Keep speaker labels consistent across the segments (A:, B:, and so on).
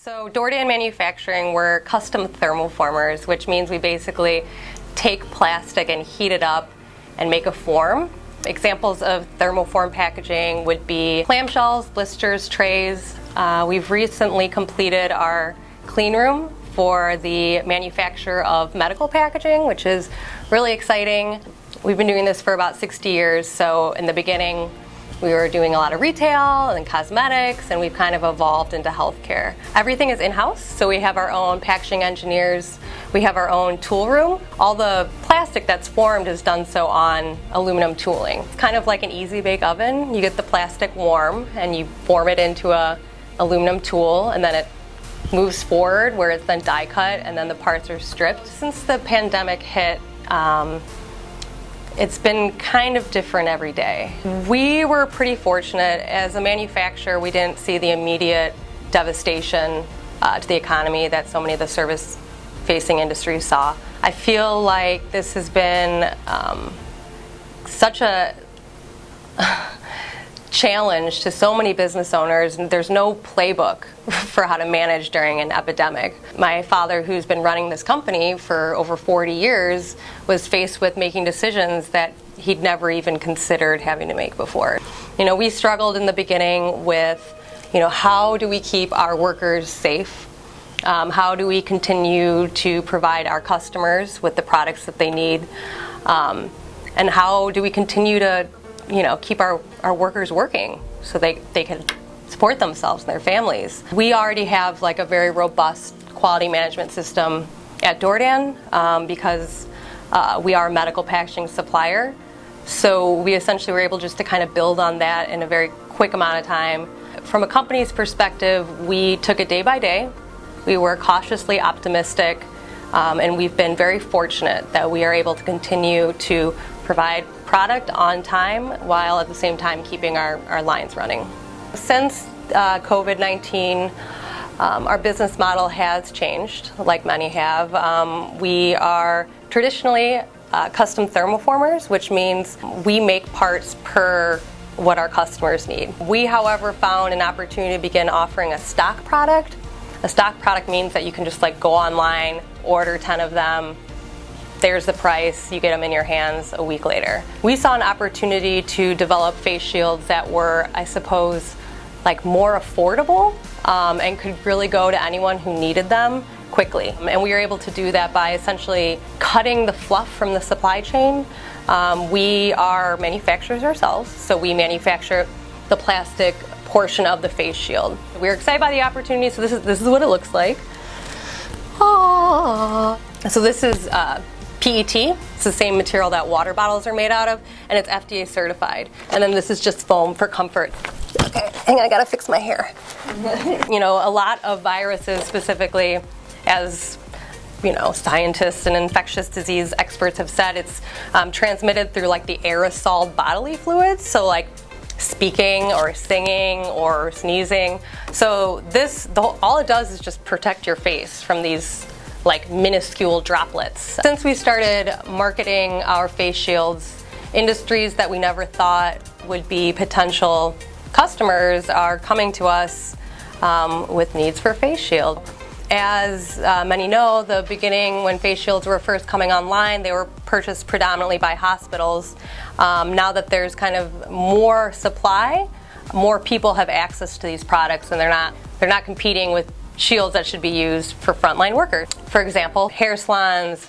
A: So Dordan Manufacturing, we're custom thermoformers, which means we basically take plastic and heat it up and make a form. Examples of thermoform packaging would be clamshells, blisters, trays. We've recently completed our clean room for the manufacture of medical packaging, which is really exciting. We've been doing this for about 60 years, so in the beginning we were doing a lot of retail and cosmetics, and we've kind of evolved into healthcare. Everything is in-house, so we have our own packaging engineers, we have our own tool room. All the plastic that's formed is done so on aluminum tooling. It's kind of like an easy bake oven. You get the plastic warm and you form it into a aluminum tool, and then it moves forward where it's then die cut and then the parts are stripped. Since the pandemic hit, it's been kind of different every day. We were pretty fortunate. As a manufacturer, we didn't see the immediate devastation to the economy that so many of the service-facing industries saw. I feel like this has been such a challenge to so many business owners, and there's no playbook for how to manage during an epidemic. My father, who's been running this company for over 40 years, was faced with making decisions that he'd never even considered having to make before. We struggled in the beginning with, how do we keep our workers safe? How do we continue to provide our customers with the products that they need? And how do we continue to keep our workers working so they can support themselves and their families. We already have a very robust quality management system at Dordan because we are a medical packaging supplier. So we essentially were able just to kind of build on that in a very quick amount of time. From a company's perspective, we took it day by day. We were cautiously optimistic, and we've been very fortunate that we are able to continue to provide product on time while at the same time keeping our lines running. Since COVID-19, our business model has changed, like many have. We are traditionally custom thermoformers, which means we make parts per what our customers need. We, however, found an opportunity to begin offering a stock product. A stock product means that you can just go online, order 10 of them, there's the price, you get them in your hands a week later. We saw an opportunity to develop face shields that were, I suppose, more affordable and could really go to anyone who needed them quickly. And we were able to do that by essentially cutting the fluff from the supply chain. We are manufacturers ourselves, so we manufacture the plastic portion of the face shield. We were excited by the opportunity, so this is what it looks like. Aww. So this is PET. It's the same material that water bottles are made out of, and it's FDA certified. And then this is just foam for comfort. Okay, hang on, I gotta fix my hair. A lot of viruses, specifically, as scientists and infectious disease experts have said, it's transmitted through the aerosol bodily fluids, so speaking or singing or sneezing. So all it does is just protect your face from these minuscule droplets. Since we started marketing our face shields, industries that we never thought would be potential customers are coming to us with needs for face shield. As many know, the beginning when face shields were first coming online, they were purchased predominantly by hospitals. Now that there's kind of more supply, more people have access to these products, and they're not competing with shields that should be used for frontline workers. For example, hair salons,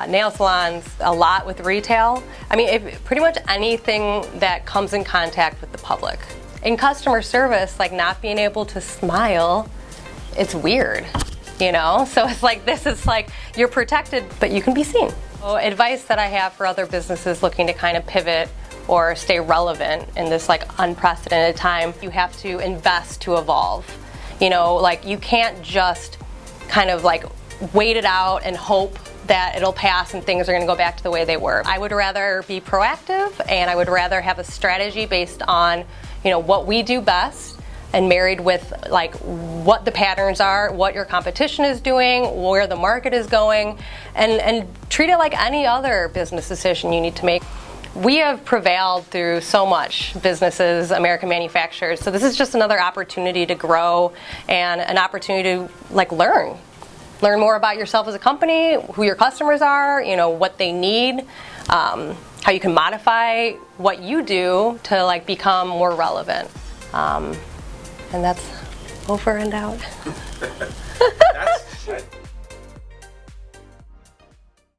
A: nail salons, a lot with retail. Pretty much anything that comes in contact with the public. In customer service, not being able to smile, it's weird, So it's this is you're protected, but you can be seen. So advice that I have for other businesses looking to kind of pivot or stay relevant in this unprecedented time, you have to invest to evolve. You can't just kind of wait it out and hope that it'll pass and things are going to go back to the way they were. I would rather be proactive, and I would rather have a strategy based on, what we do best and married with what the patterns are, what your competition is doing, where the market is going, and treat it like any other business decision you need to make. we have prevailed through so much, businesses, American manufacturers. So this is just another opportunity to grow and an opportunity to learn more about yourself as a company, who your customers are, what they need, how you can modify what you do to become more relevant. And that's over and out.